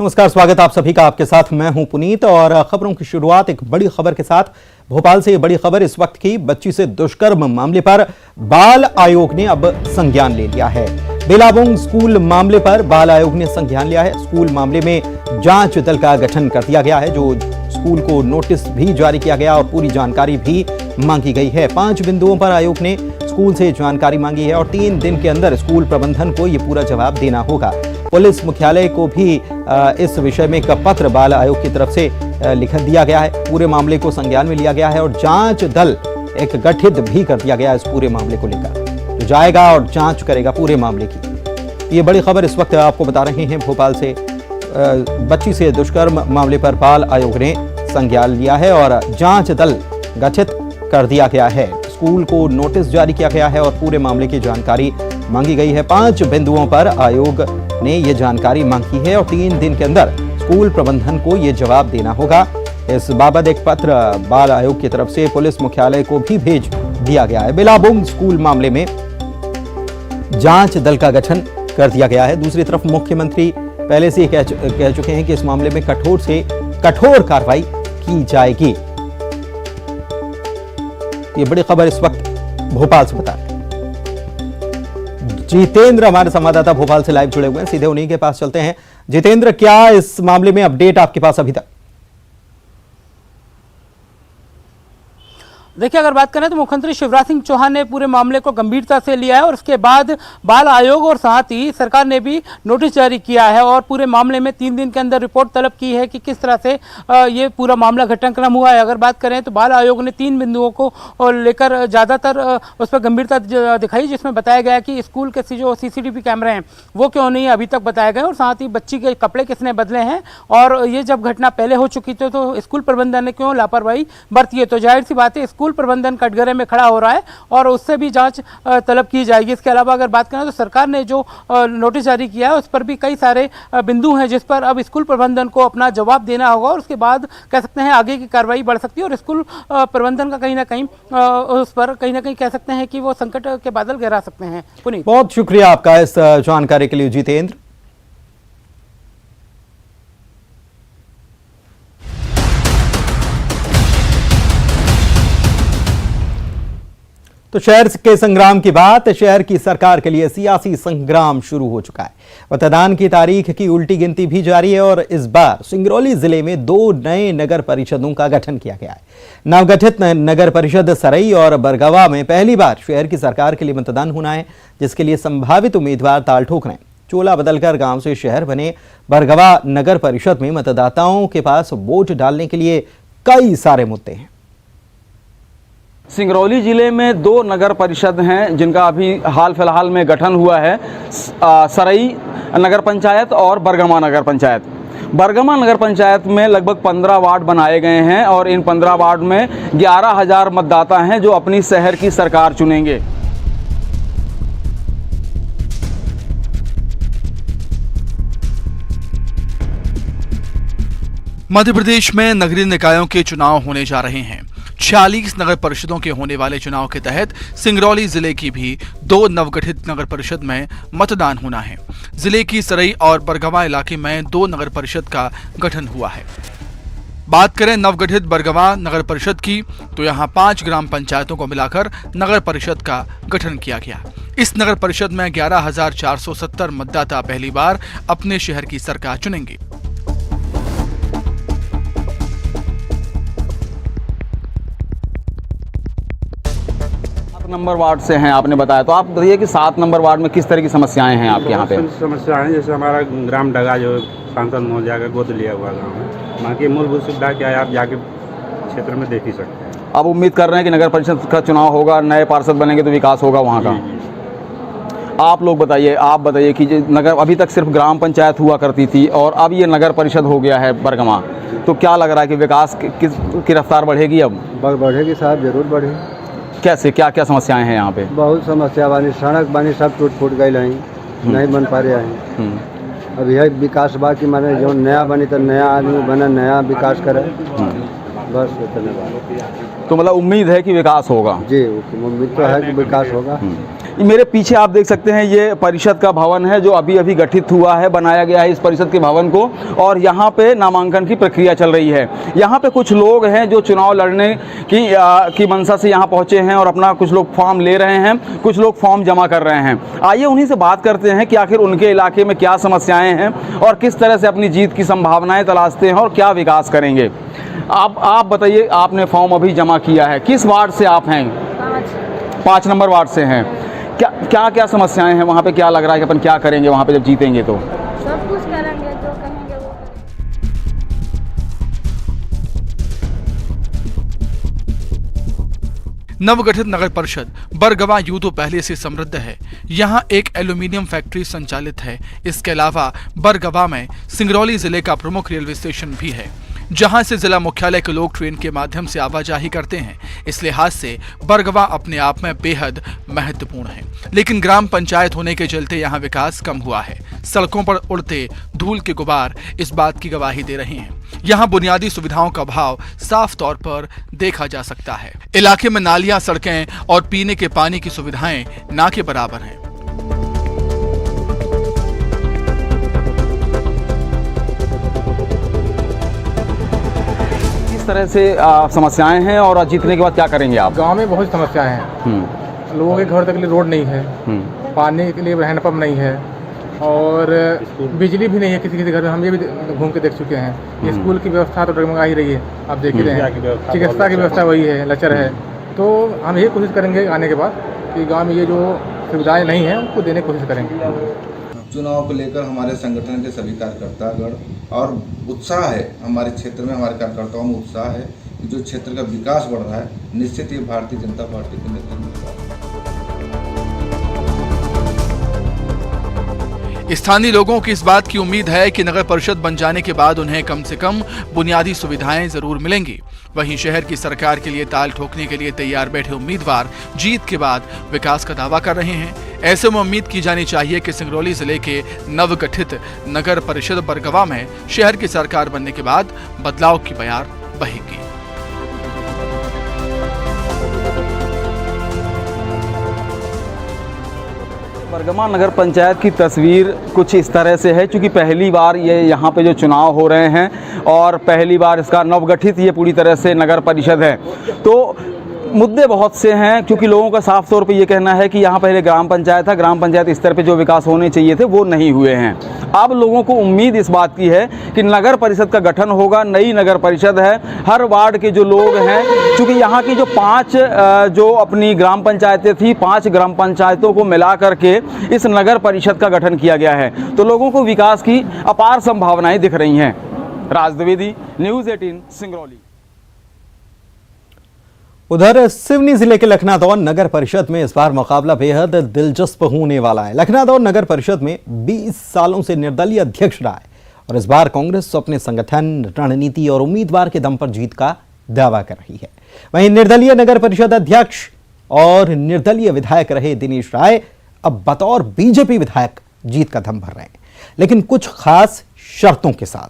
नमस्कार, स्वागत आप सभी का। आपके साथ मैं हूं पुनीत और खबरों की शुरुआत एक बड़ी खबर के साथ। भोपाल से ये बड़ी खबर इस वक्त की। बच्ची से दुष्कर्म मामले पर बाल आयोग ने अब संज्ञान ले लिया है। बेलाबुंग स्कूल मामले पर बाल आयोग ने संज्ञान लिया है। स्कूल मामले में जांच दल का गठन कर दिया गया है, जो स्कूल को नोटिस भी जारी किया गया और पूरी जानकारी भी मांगी गई है। 5 बिंदुओं पर आयोग ने स्कूल से जानकारी मांगी है और 3 दिन के अंदर स्कूल प्रबंधन को यह पूरा जवाब देना होगा। पुलिस मुख्यालय को भी इस विषय में एक पत्र बाल आयोग की तरफ से लिख दिया गया है। पूरे मामले को संज्ञान में लिया गया है और जांच दल एक गठित भी कर दिया गया है इस पूरे मामले को लेकर, जो जाएगा और जांच करेगा पूरे मामले की। ये बड़ी खबर इस वक्त आपको बता रहे हैं भोपाल से। बच्ची से दुष्कर्म मामले पर बाल आयोग ने संज्ञान लिया है और जांच दल गठित कर दिया गया है। स्कूल को नोटिस जारी किया गया है और पूरे मामले की जानकारी मांगी गई है। 5 बिंदुओं पर आयोग ने यह जानकारी मांगी है और 3 दिन के अंदर स्कूल प्रबंधन को यह जवाब देना होगा। इस बाबत एक पत्र बाल आयोग की तरफ से पुलिस मुख्यालय को भी भेज दिया गया है। बेलाबुंग स्कूल मामले में जांच दल का गठन कर दिया गया है। दूसरी तरफ मुख्यमंत्री पहले से कह चुके हैं कि इस मामले में कठोर से कठोर कार्रवाई की जाएगी। ये बड़ी खबर इस वक्त भोपाल से बता रहे हैं। जितेंद्र हमारे संवाददाता भोपाल से लाइव जुड़े हुए हैं, सीधे उन्हीं के पास चलते हैं। जितेंद्र, क्या इस मामले में अपडेट आपके पास अभी तक? देखिए, अगर बात करें तो मुख्यमंत्री शिवराज सिंह चौहान ने पूरे मामले को गंभीरता से लिया है और उसके बाद बाल आयोग और साथ ही सरकार ने भी नोटिस जारी किया है और पूरे मामले में 3 दिन के अंदर रिपोर्ट तलब की है कि किस तरह से ये पूरा मामला घटनाक्रम हुआ है। अगर बात करें तो बाल आयोग ने 3 बिंदुओं को लेकर ज़्यादातर उस पर गंभीरता दिखाई, जिसमें बताया गया कि स्कूल के जो CCTV कैमरे हैं वो क्यों नहीं अभी तक बताए गए और साथ ही बच्ची के कपड़े किसने बदले हैं और ये जब घटना पहले हो चुकी थी तो स्कूल प्रबंधन ने क्यों लापरवाही बरती है। तो जाहिर सी बात है स्कूल प्रबंधन कटघरे में खड़ा हो रहा है और उससे भी जांच तलब की जाएगी। इसके अलावा अगर बात करें तो सरकार ने जो नोटिस जारी किया है उस पर भी कई सारे बिंदु हैं जिस पर अब स्कूल प्रबंधन को अपना जवाब देना होगा और उसके बाद कह सकते हैं आगे की कार्रवाई बढ़ सकती है और स्कूल प्रबंधन का कहीं ना कहीं उस पर कहीं ना कहीं कह सकते हैं कि वो संकट के बादल गहरा सकते हैं। पुनीत, बहुत शुक्रिया आपका इस जानकारी के लिए जितेंद्र। तो शहर के संग्राम की बात, शहर की सरकार के लिए सियासी संग्राम शुरू हो चुका है। मतदान की तारीख की उल्टी गिनती भी जारी है और इस बार सिंगरौली जिले में 2 नए नगर परिषदों का गठन किया गया है। नवगठित नगर परिषद सरई और बरगवा में पहली बार शहर की सरकार के लिए मतदान होना है, जिसके लिए संभावित उम्मीदवार ताल ठोक रहे हैं। चोला बदलकर गांव से शहर बने बरगवा नगर परिषद में मतदाताओं के पास वोट डालने के लिए कई सारे मुद्दे हैं। सिंगरौली जिले में 2 नगर परिषद हैं जिनका अभी हाल फिलहाल में गठन हुआ है, सरई नगर पंचायत और बरगमा नगर पंचायत। बरगमा नगर पंचायत में लगभग 15 वार्ड बनाए गए हैं और इन 15 वार्ड में 11,000 मतदाता हैं जो अपनी शहर की सरकार चुनेंगे। मध्य प्रदेश में नगरीय निकायों के चुनाव होने जा रहे हैं। 46 नगर परिषदों के होने वाले चुनाव के तहत सिंगरौली जिले की भी 2 नवगठित नगर परिषद में मतदान होना है। जिले की सरई और बरगवा इलाके में 2 नगर परिषद का गठन हुआ है। बात करें नवगठित बरगवा नगर परिषद की तो यहाँ 5 ग्राम पंचायतों को मिलाकर नगर परिषद का गठन किया गया। इस नगर परिषद में 11,470 मतदाता पहली बार अपने शहर की सरकार चुनेंगे। नंबर वार्ड से हैं आपने बताया, तो आप बताइए कि 7 नंबर वार्ड में किस तरह की समस्याएं हैं आपके यहाँ पे? समस्याएं हैं, जैसे हमारा ग्राम डगा जो सांसद महोदया का गोद लिया हुआ गाँव है, वहाँ की मूलभूत सुविधा क्या है आप जाके क्षेत्र में देख ही सकते हैं। अब उम्मीद कर रहे हैं कि नगर परिषद का चुनाव होगा, नए पार्षद बनेंगे तो विकास होगा वहाँ का। आप लोग बताइए, आप बताइए कि नगर अभी तक सिर्फ ग्राम पंचायत हुआ करती थी और अब ये नगर परिषद हो गया है बरगमा, तो क्या लग रहा है कि विकास की रफ्तार बढ़ेगी? अब बढ़ेगी साहब, जरूर बढ़ेगी। कैसे, क्या क्या समस्याएं हैं यहाँ पे? बहुत समस्या बानी, सड़क बानी सब टूट फूट गई नहीं बन पा रहे हैं। अब यह विकास बा कि माने जो नया बनी तो नया आदमी बने, नया विकास करे, बस इतने बात। तो मतलब उम्मीद है कि विकास होगा? जी, उम्मीद तो है कि विकास होगा। मेरे पीछे आप देख सकते हैं ये परिषद का भवन है जो अभी अभी गठित हुआ है, बनाया गया है इस परिषद के भवन को, और यहाँ पे नामांकन की प्रक्रिया चल रही है। यहाँ पे कुछ लोग हैं जो चुनाव लड़ने की मंशा से यहाँ पहुँचे हैं और अपना कुछ लोग फॉर्म ले रहे हैं, कुछ लोग फॉर्म जमा कर रहे हैं। आइए उन्हीं से बात करते हैं कि आखिर उनके इलाके में क्या समस्याएँ हैं और किस तरह से अपनी जीत की संभावनाएँ तलाशते हैं और क्या विकास करेंगे। आप बताइए, आपने फॉर्म अभी जमा किया है, किस वार्ड से आप हैं? 5 नंबर वार्ड से हैं। क्या समस्याएं हैं वहाँ पे? क्या लग रहा है कि अपन क्या करेंगे वहाँ पे जब जीतेंगे? तो सब कुछ करेंगे, जो कहेंगे वो करेंगे। नवगठित नगर परिषद बरगवा यूं तो पहले से समृद्ध है। यहाँ एक एल्यूमिनियम फैक्ट्री संचालित है। इसके अलावा बरगवा में सिंगरौली जिले का प्रमुख रेलवे स्टेशन भी है, जहां से जिला मुख्यालय के लोग ट्रेन के माध्यम से आवाजाही करते हैं। इस लिहाज से बरगवा अपने आप में बेहद महत्वपूर्ण है, लेकिन ग्राम पंचायत होने के चलते यहाँ विकास कम हुआ है। सड़कों पर उड़ते धूल के गुबार इस बात की गवाही दे रहे हैं। यहाँ बुनियादी सुविधाओं का अभाव साफ तौर पर देखा जा सकता है। इलाके में नालियां, सड़कें और पीने के पानी की सुविधाएं ना के बराबर हैं। तरह से समस्याएं हैं और जीतने के बाद क्या करेंगे आप? गांव में बहुत समस्याएं हैं। लोगों के घर तक के लिए रोड नहीं है, पानी के लिए हैंडपंप नहीं है और बिजली भी नहीं है किसी किसी घर में। हम ये भी घूम के देख चुके हैं। स्कूल की व्यवस्था तो डगमगा ही रही है, आप देख ही रहे हैं। चिकित्सा की व्यवस्था वही है, लचर है। तो हम ये कोशिश करेंगे आने के बाद कि गाँव में ये जो सुविधाएँ नहीं हैं उनको देने की कोशिश करेंगे। चुनाव को लेकर हमारे संगठन के सभी कार्यकर्तागण और उत्साह है, हमारे क्षेत्र में हमारे कार्यकर्ताओं में उत्साह है कि जो क्षेत्र का विकास बढ़ रहा है, निश्चित ही भारतीय जनता पार्टी के नेतृत्व में। स्थानीय लोगों की इस बात की उम्मीद है कि नगर परिषद बन जाने के बाद उन्हें कम से कम बुनियादी सुविधाएं जरूर मिलेंगी। वहीं शहर की सरकार के लिए ताल ठोकने के लिए तैयार बैठे उम्मीदवार जीत के बाद विकास का दावा कर रहे हैं। ऐसे में उम्मीद की जानी चाहिए कि सिंगरौली जिले के नवगठित नगर परिषद बरगवा में शहर की सरकार बनने के बाद बदलाव की बयार बहेगी। बरगवा नगर पंचायत की तस्वीर कुछ इस तरह से है, क्योंकि पहली बार ये यहाँ पे जो चुनाव हो रहे हैं और पहली बार इसका नवगठित ये पूरी तरह से नगर परिषद है। तो मुद्दे बहुत से हैं, क्योंकि लोगों का साफ तौर पे ये कहना है कि यहाँ पहले ग्राम पंचायत था, ग्राम पंचायत स्तर पे जो विकास होने चाहिए थे वो नहीं हुए हैं। अब लोगों को उम्मीद इस बात की है कि नगर परिषद का गठन होगा, नई नगर परिषद है। हर वार्ड के जो लोग हैं, क्योंकि यहाँ की जो 5 जो अपनी ग्राम पंचायतें थी, 5 ग्राम पंचायतों को मिला करके इस नगर परिषद का गठन किया गया है, तो लोगों को विकास की अपार संभावनाएं दिख रही हैं। राज द्विवेदी, न्यूज़ 18 सिंगरौली। उधर सिवनी जिले के लखनादौन नगर परिषद में इस बार मुकाबला बेहद दिलचस्प होने वाला है। लखनादौन नगर परिषद में 20 सालों से निर्दलीय अध्यक्ष रहा है और इस बार कांग्रेस अपने संगठन, रणनीति और उम्मीदवार के दम पर जीत का दावा कर रही है। वहीं निर्दलीय नगर परिषद अध्यक्ष और निर्दलीय विधायक रहे दिनेश राय अब बतौर बीजेपी विधायक जीत का दम भर रहे हैं, लेकिन कुछ खास शर्तों के साथ।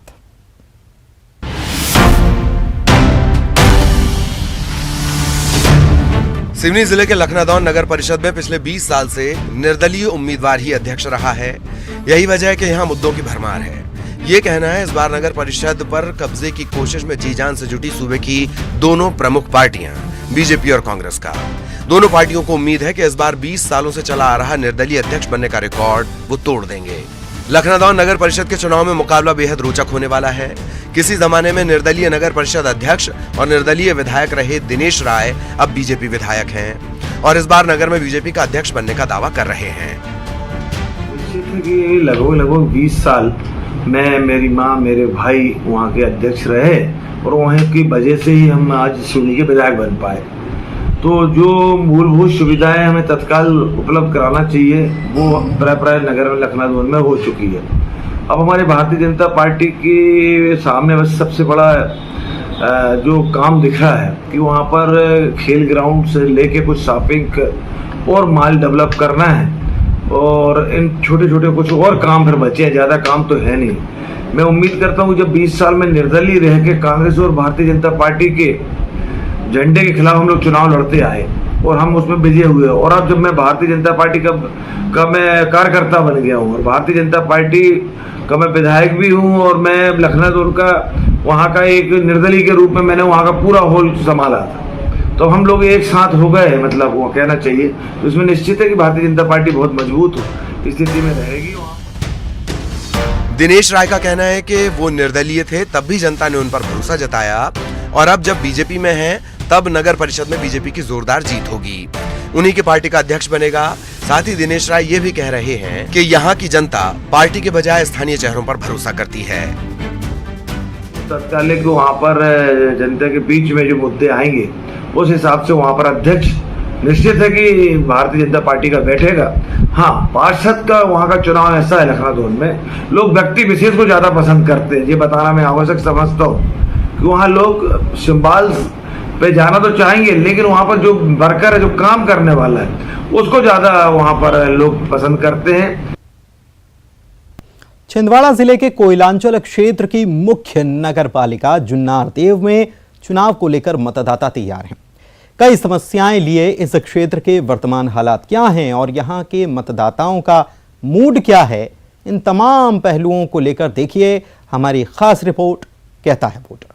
सिवनी जिले के लखनादौन नगर परिषद में पिछले 20 साल से निर्दलीय उम्मीदवार ही अध्यक्ष रहा है। यही वजह है कि यहाँ मुद्दों की भरमार है। ये कहना है इस बार नगर परिषद पर कब्जे की कोशिश में जी जान से जुटी सूबे की दोनों प्रमुख पार्टियां, बीजेपी और कांग्रेस का। दोनों पार्टियों को उम्मीद है कि इस बार 20 सालों से चला आ रहा निर्दलीय अध्यक्ष बनने का रिकॉर्ड वो तोड़ देंगे। लखनादौन नगर परिषद के चुनाव में मुकाबला बेहद रोचक होने वाला है। किसी जमाने में निर्दलीय नगर परिषद अध्यक्ष और निर्दलीय विधायक रहे दिनेश राय अब बीजेपी विधायक हैं और इस बार नगर में बीजेपी का अध्यक्ष बनने का दावा कर रहे हैं। लगभग 20 साल मैं, मेरी माँ, मेरे भाई वहाँ के अध्यक्ष रहे और वहाँ की वजह से ही हम आज सिवनी के विधायक बन पाए। तो जो मूलभूत सुविधाएं हमें तत्काल उपलब्ध कराना चाहिए वो प्राय नगर में लखनादौन में हो चुकी है। अब हमारे भारतीय जनता पार्टी के सामने बस सबसे बड़ा जो काम दिख रहा है कि वहाँ पर खेल ग्राउंड से लेके कुछ शॉपिंग और माल डेवलप करना है और इन छोटे छोटे कुछ और काम फिर बचे हैं, ज़्यादा काम तो है नहीं। मैं उम्मीद करता हूँ जब 20 साल में निर्दलीय रह के कांग्रेस और भारतीय जनता पार्टी के झंडे के खिलाफ हम लोग चुनाव लड़ते आए और हम उसमें बिजी हुए। और अब जब मैं भारतीय जनता पार्टी का मैं कार्यकर्ता बन गया हूँ और भारतीय जनता पार्टी का मैं विधायक भी हूँ और मैं लखनऊ का वहाँ का एक निर्दलीय के रूप में मैंने वहाँ का पूरा होल संभाला था। तो हम लोग एक साथ हो गए, मतलब वो कहना चाहिए। तो इसमें निश्चित है कि भारतीय जनता पार्टी बहुत मजबूत स्थिति में रहेगी। दिनेश राय का कहना है कि वो निर्दलीय थे, तब भी जनता ने उन पर भरोसा जताया और अब जब बीजेपी में हैं, तब नगर परिषद में बीजेपी की जोरदार जीत होगी। उन्हीं के पार्टी का अध्यक्ष बनेगा। साथ ही दिनेश राय ये भी कह रहे हैं कि यहाँ की जनता पार्टी के बजाय स्थानीय चेहरों पर भरोसा करती है। तत्काल को वहाँ पर जनता के बीच में जो मुद्दे आएंगे उस हिसाब से वहाँ पर अध्यक्ष निश्चित है कि भारतीय जनता पार्टी का बैठेगा। हाँ, पार्षद का वहाँ का चुनाव ऐसा है लखनऊ में, लोग व्यक्ति विशेष को ज्यादा पसंद करते हैं। ये बताना मैं आवश्यक समझता हूँ कि वहाँ लोग सिंबल पे जाना तो चाहेंगे, लेकिन वहाँ पर जो वर्कर है, जो काम करने वाला है, उसको ज्यादा वहाँ पर लोग पसंद करते हैं। छिंदवाड़ा जिले के कोयलांचल क्षेत्र की मुख्य नगर पालिका जुन्नारदेव में चुनाव को लेकर मतदाता तैयार हैं। कई समस्याएं लिए इस क्षेत्र के वर्तमान हालात क्या हैं और यहां के मतदाताओं का मूड क्या है, इन तमाम पहलुओं को लेकर देखिए हमारी खास रिपोर्ट कहता है वोटर।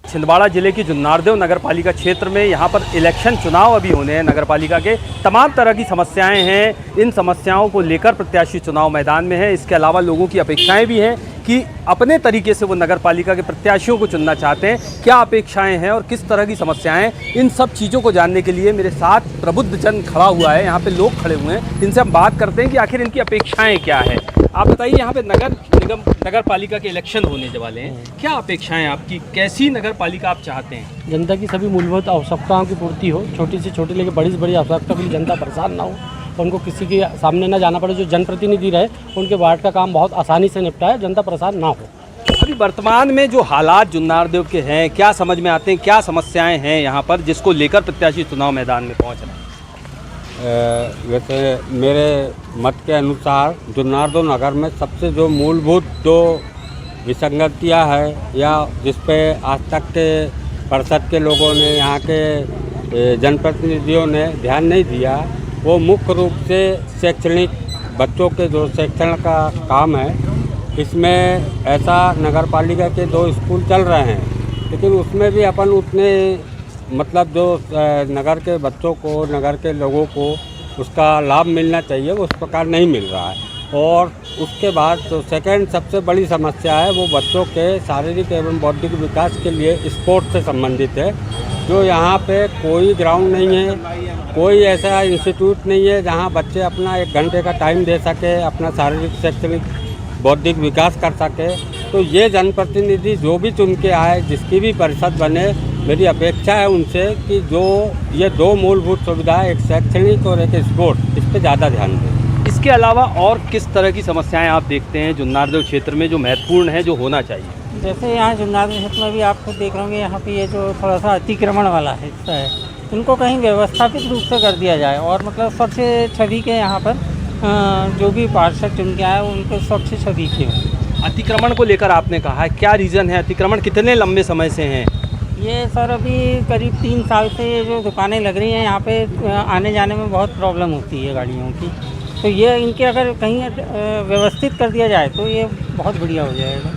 छिंदवाड़ा जिले की जुन्नारदेव नगर पालिका क्षेत्र में यहाँ पर इलेक्शन चुनाव अभी होने हैं। नगर पालिका के तमाम तरह की समस्याएं हैं। इन समस्याओं को लेकर प्रत्याशी चुनाव मैदान में है। इसके अलावा लोगों की अपेक्षाएं भी हैं कि अपने तरीके से वो नगर पालिका के प्रत्याशियों को चुनना चाहते हैं। क्या अपेक्षाएं हैं और किस तरह की समस्याएं, इन सब चीज़ों को जानने के लिए मेरे साथ प्रबुद्ध जन खड़ा हुआ है। यहाँ पे लोग खड़े हुए हैं, इनसे हम बात करते हैं कि आखिर इनकी अपेक्षाएं क्या है। आप बताइए, यहाँ पे नगर पालिका के इलेक्शन होने वाले हैं, क्या अपेक्षाएं आपकी, कैसी नगर पालिका आप चाहते हैं? जनता की सभी मूलभूत आवश्यकताओं की पूर्ति हो, छोटी से छोटी लेकर बड़ी से बड़ी आवश्यकता के लिए जनता परेशान ना हो, उनको किसी के सामने ना जाना पड़े। जो जनप्रतिनिधि रहे उनके वार्ड का काम बहुत आसानी से निपटाए, जनता परेशान ना हो। अभी वर्तमान में जो हालात जुन्नारदेव के हैं, क्या समझ में आते हैं, क्या समस्याएं हैं यहाँ पर जिसको लेकर प्रत्याशी चुनाव मैदान में पहुँच रहे हैं? वैसे मेरे मत के अनुसार जुन्नारदेव नगर में सबसे जो मूलभूत जो विसंगतियाँ है या जिस पे आज तक के परिषद के लोगों ने, यहाँ के जनप्रतिनिधियों ने ध्यान नहीं दिया, वो मुख्य रूप से शैक्षणिक बच्चों के जो शिक्षण का काम है। इसमें ऐसा नगर पालिका के 2 स्कूल चल रहे हैं, लेकिन उसमें भी अपन उतने मतलब जो नगर के बच्चों को, नगर के लोगों को उसका लाभ मिलना चाहिए, वो उस प्रकार नहीं मिल रहा है। और उसके बाद जो सेकंड सबसे बड़ी समस्या है वो बच्चों के शारीरिक एवं बौद्धिक विकास के लिए स्पोर्ट्स से संबंधित है। जो यहाँ पे कोई ग्राउंड नहीं है, कोई ऐसा इंस्टीट्यूट नहीं है जहाँ बच्चे अपना 1 घंटे का टाइम दे सके, अपना शारीरिक शैक्षणिक बौद्धिक विकास कर सके। तो ये जनप्रतिनिधि जो भी चुन के आए, जिसकी भी परिषद बने, मेरी अपेक्षा है उनसे कि जो ये 2 मूलभूत सुविधाएं, एक शैक्षणिक और एक स्पोर्ट्स, इस पर ज़्यादा ध्यान दें। इसके अलावा और किस तरह की समस्याएं आप देखते हैं जुन्नारदेव क्षेत्र में जो महत्वपूर्ण है, जो होना चाहिए? जैसे यहाँ जुन्नारदेव क्षेत्र में भी आपको देख रहे होंगे, यहाँ पे ये जो थोड़ा सा अतिक्रमण वाला हिस्सा है, उनको कहीं व्यवस्थापित रूप से कर दिया जाए। और मतलब स्वच्छ छवि के यहाँ पर जो भी पार्षद चुन के आए उनको स्वच्छ छवि की हो। अतिक्रमण को लेकर आपने कहा है, क्या रीज़न है? अतिक्रमण कितने लंबे समय से हैं? ये सर अभी करीब 3 साल से ये जो दुकानें लग रही हैं, यहाँ पे आने जाने में बहुत प्रॉब्लम होती है गाड़ियों की। तो ये इनके अगर कहीं व्यवस्थित कर दिया जाए तो ये बहुत बढ़िया हो जाएगा।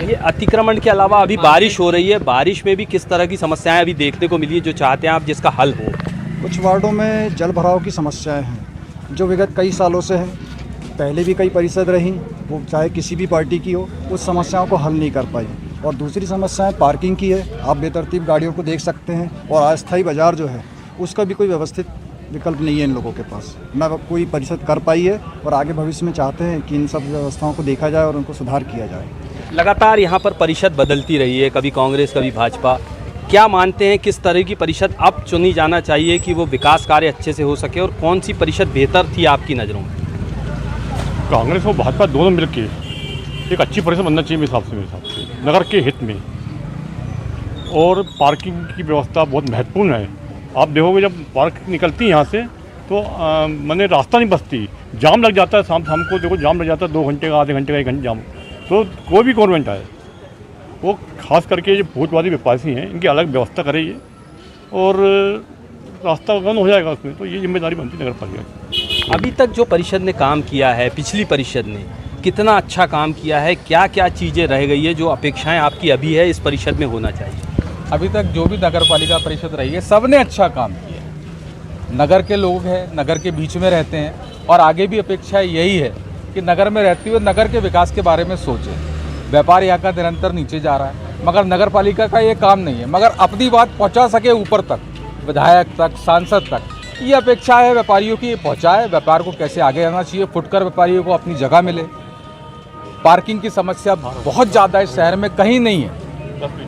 ये अतिक्रमण के अलावा अभी बारिश हो रही है, बारिश में भी किस तरह की समस्याएं अभी देखने को मिली है जो चाहते हैं आप जिसका हल हो? कुछ वार्डों में जल भराव की समस्याएं हैं जो विगत कई सालों से है। पहले भी कई परिषद रही, वो चाहे किसी भी पार्टी की हो, उस समस्याओं को हल नहीं कर पाई। और दूसरी समस्याएं पार्किंग की है, आप बेतरतीब गाड़ियों को देख सकते हैं। और अस्थायी बाज़ार जो है उसका भी कोई व्यवस्थित विकल्प नहीं है इन लोगों के पास, ना कोई परिषद कर पाई है। और आगे भविष्य में चाहते हैं कि इन सब व्यवस्थाओं को देखा जाए और उनको सुधार किया जाए। लगातार यहाँ पर परिषद बदलती रही है, कभी कांग्रेस कभी भाजपा। क्या मानते हैं किस तरह की परिषद अब चुनी जाना चाहिए कि वो विकास कार्य अच्छे से हो सके, और कौन सी परिषद बेहतर थी आपकी नज़रों में? कांग्रेस और भाजपा दोनों मिलकर एक अच्छी परिषद बनना चाहिए मेरे हिसाब से नगर के हित में। और पार्किंग की व्यवस्था बहुत महत्वपूर्ण है। आप देखोगे जब पार्क निकलती है यहाँ से तो मैंने रास्ता नहीं बचती, जाम लग जाता है। शाम को देखो जाम लग जाता है, 2 घंटे का, आधे घंटे का, 1 घंटे जाम। तो कोई भी गवर्नमेंट आए वो खास करके जो भूतवादी व्यापारी हैं इनकी अलग व्यवस्था करे ये। और रास्ता बंद हो जाएगा उसमें, तो ये जिम्मेदारी बनती है नगर पालिका की। अभी तक जो परिषद ने काम किया है, पिछली परिषद ने कितना अच्छा काम किया है, क्या क्या चीज़ें रह गई है जो अपेक्षाएं आपकी अभी है इस परिषद में होना चाहिए? अभी तक जो भी नगर पालिका परिषद रही है सब ने अच्छा काम किया है। नगर के लोग हैं, नगर के बीच में रहते हैं और आगे भी अपेक्षा यही है कि नगर में रहते हुए नगर के विकास के बारे में सोचें। व्यापार यहाँ का निरंतर नीचे जा रहा है, मगर नगर पालिका का ये काम नहीं है, मगर अपनी बात पहुँचा सके ऊपर तक, विधायक तक, सांसद तक। ये अपेक्षा है व्यापारियों की, ये पहुँचाए व्यापार को कैसे आगे आना चाहिए, फुटकर व्यापारियों को अपनी जगह मिले। पार्किंग की समस्या बहुत ज़्यादा है शहर में, कहीं नहीं है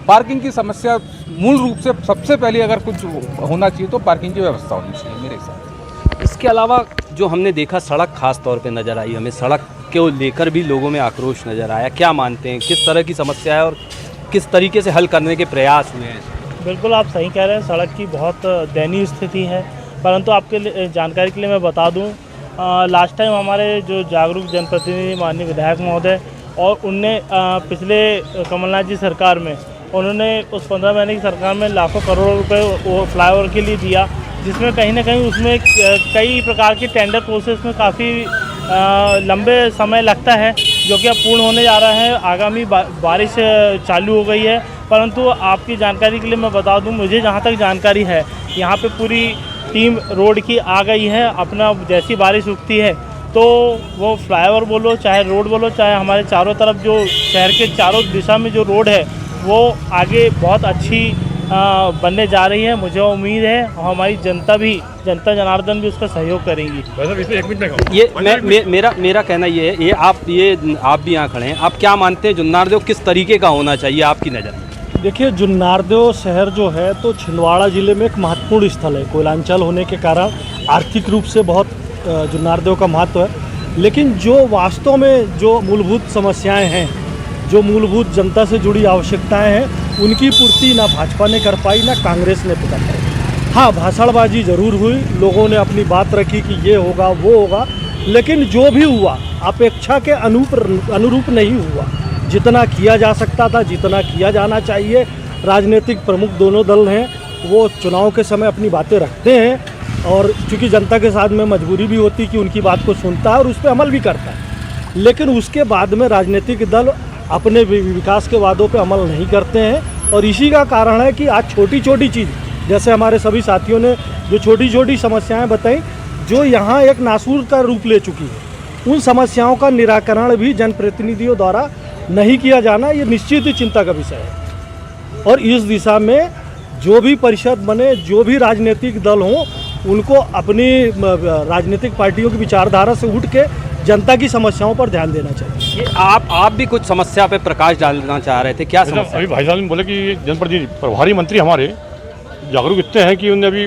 पार्किंग की समस्या। मूल रूप से सबसे पहले अगर कुछ होना चाहिए तो पार्किंग की व्यवस्था होनी चाहिए मेरे हिसाब से। इसके अलावा जो हमने देखा सड़क खास तौर पे नज़र आई, हमें सड़क को लेकर भी लोगों में आक्रोश नज़र आया। क्या मानते हैं किस तरह की समस्या है और किस तरीके से हल करने के प्रयास हुए हैं? बिल्कुल आप सही कह रहे हैं, सड़क की बहुत दयनीय स्थिति है। परंतु आपके लिए जानकारी के लिए मैं बता दूं, लास्ट टाइम हमारे जो जागरूक जनप्रतिनिधि माननीय विधायक महोदय और उनने पिछले कमलनाथ जी सरकार में उन्होंने उस 15 महीने की सरकार में लाखों करोड़ रुपए वो फ्लाईओवर के लिए दिया, जिसमें कहीं ना कहीं उसमें कई प्रकार के टेंडर प्रोसेस में काफ़ी लंबे समय लगता है, जो कि अब पूर्ण होने जा रहा है। आगामी बारिश चालू हो गई है, परंतु आपकी जानकारी के लिए मैं बता दूं, मुझे जहां तक जानकारी है यहां पे पूरी टीम रोड की आ गई है। अपना जैसी बारिश रुकती है तो वो फ्लाईओवर बोलो, चाहे रोड बोलो, चाहे हमारे चारों तरफ जो शहर के चारों दिशा में जो रोड है वो आगे बहुत अच्छी बनने जा रही है। मुझे उम्मीद है और हमारी जनता जनार्दन भी उसका सहयोग करेंगी। ये मेरा कहना ये है, आप भी यहाँ खड़े हैं, आप क्या मानते हैं जुन्नारदेव किस तरीके का होना चाहिए आपकी नज़र में? देखिए, जुन्नारदेव शहर जो है तो छिंदवाड़ा ज़िले में एक महत्वपूर्ण स्थल है। कोयलांचल होने के कारण आर्थिक रूप से बहुत जुन्नारदेव का महत्व है, लेकिन जो वास्तव में जो मूलभूत समस्याएं हैं, जो मूलभूत जनता से जुड़ी आवश्यकताएं हैं, उनकी पूर्ति ना भाजपा ने कर पाई, ना कांग्रेस ने कर पाई। हाँ, भाषणबाजी जरूर हुई, लोगों ने अपनी बात रखी कि ये होगा वो होगा, लेकिन जो भी हुआ अपेक्षा के अनुरूप नहीं हुआ। जितना किया जा सकता था, जितना किया जाना चाहिए, राजनीतिक प्रमुख दोनों दल हैं, वो चुनाव के समय अपनी बातें रखते हैं और चूँकि जनता के साथ में मजबूरी भी होती कि उनकी बात को सुनता है और उस पर अमल भी करता है, लेकिन उसके बाद में राजनीतिक दल अपने विकास के वादों पे अमल नहीं करते हैं। और इसी का कारण है कि आज छोटी छोटी चीज़, जैसे हमारे सभी साथियों ने जो छोटी छोटी समस्याएं बताई, जो यहाँ एक नासूर का रूप ले चुकी है, उन समस्याओं का निराकरण भी जनप्रतिनिधियों द्वारा नहीं किया जाना, ये निश्चित ही चिंता का विषय है। और इस दिशा में जो भी परिषद बने, जो भी राजनीतिक दल हों, उनको अपनी राजनीतिक पार्टियों की विचारधारा से उठ के जनता की समस्याओं पर ध्यान देना चाहिए। ये आप भी कुछ समस्या पे प्रकाश डालना चाह रहे थे, क्या समस्या? अभी भाई साहब ने बोले कि जनप्रतिनिधि प्रभारी मंत्री हमारे जागरूक इतने हैं कि उन्हें अभी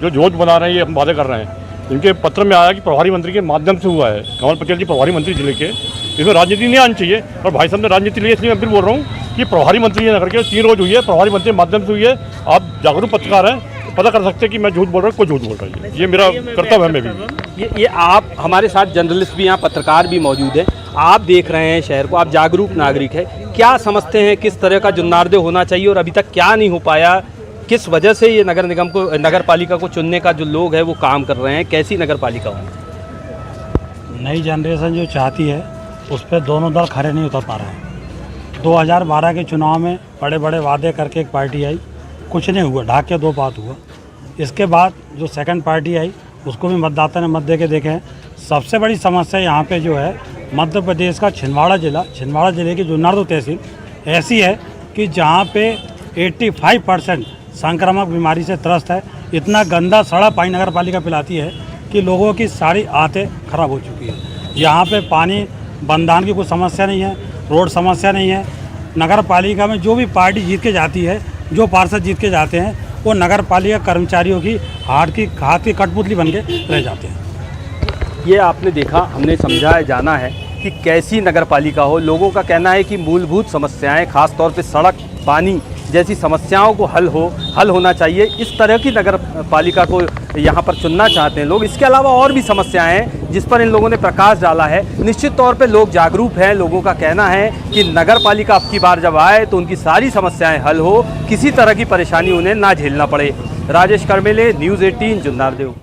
जो जोत बना रहे हैं, ये हम वादे कर रहे हैं। इनके पत्र में आया कि प्रभारी मंत्री के माध्यम से हुआ है। कमल पटेल जी प्रभारी मंत्री जिले के, इसमें राजनीति नहीं आनी चाहिए, और भाई साहब ने राजनीति ली, इसलिए मैं फिर बोल रहा हूँ कि प्रभारी मंत्री ने करके 3 रोज हुई है, प्रभारी मंत्री के माध्यम से हुई है। आप जागरूक पत्रकार हैं, पता कर सकते हैं कि मैं झूठ बोल रहा हूँ, कोई झूठ बोल रहा है, ये मेरा कर्तव्य है। मैं भी ये आप हमारे साथ जर्नलिस्ट भी यहाँ, पत्रकार भी मौजूद हैं, आप देख रहे हैं शहर को, आप जागरूक नागरिक हैं, क्या समझते हैं किस तरह का जुन्नारदेव होना चाहिए और अभी तक क्या नहीं हो पाया? किस वजह से ये नगर निगम को, नगर पालिका को चुनने का जो लोग हैं वो काम कर रहे हैं? कैसी नगर पालिका हो? नई जनरेशन जो चाहती है उस पर दोनों दल खड़े नहीं उतर पा रहे हैं। 2012 के चुनाव में बड़े बड़े वादे करके एक पार्टी आई, कुछ नहीं हुआ, ढाक के 2 बात हुआ। इसके बाद जो सेकंड पार्टी आई उसको भी मतदाता ने मत दे के देखे हैं। सबसे बड़ी समस्या यहाँ पे जो है मध्य प्रदेश का छिंदवाड़ा जिले की जुन्नारदेव तहसील ऐसी है कि जहाँ पे 85% संक्रामक बीमारी से त्रस्त है। इतना गंदा सड़ा पानी नगर पालिका पिलाती है कि लोगों की सारी आदतें खराब हो चुकी है। यहाँ पे पानी बंधान की कोई समस्या नहीं है, रोड समस्या नहीं है। नगर पालिका में जो भी पार्टी जीत के जाती है, जो पार्षद जीत के जाते हैं, वो नगर पालिका कर्मचारियों की हाथ की कठपुतली बन के रह जाते हैं। ये आपने देखा, हमने समझा है, जाना है कि कैसी नगर पालिका हो। लोगों का कहना है कि मूलभूत समस्याएं, खास तौर पे सड़क, पानी, जैसी समस्याओं को हल होना चाहिए, इस तरह की नगर पालिका को यहाँ पर चुनना चाहते हैं लोग। इसके अलावा और भी समस्याएं हैं जिस पर इन लोगों ने प्रकाश डाला है। निश्चित तौर पे लोग जागरूक हैं, लोगों का कहना है कि नगर पालिका अब की बार जब आए तो उनकी सारी समस्याएं हल हो, किसी तरह की परेशानी उन्हें ना झेलना पड़े। राजेश करमेले, न्यूज़ 18, जुन्नारदेव।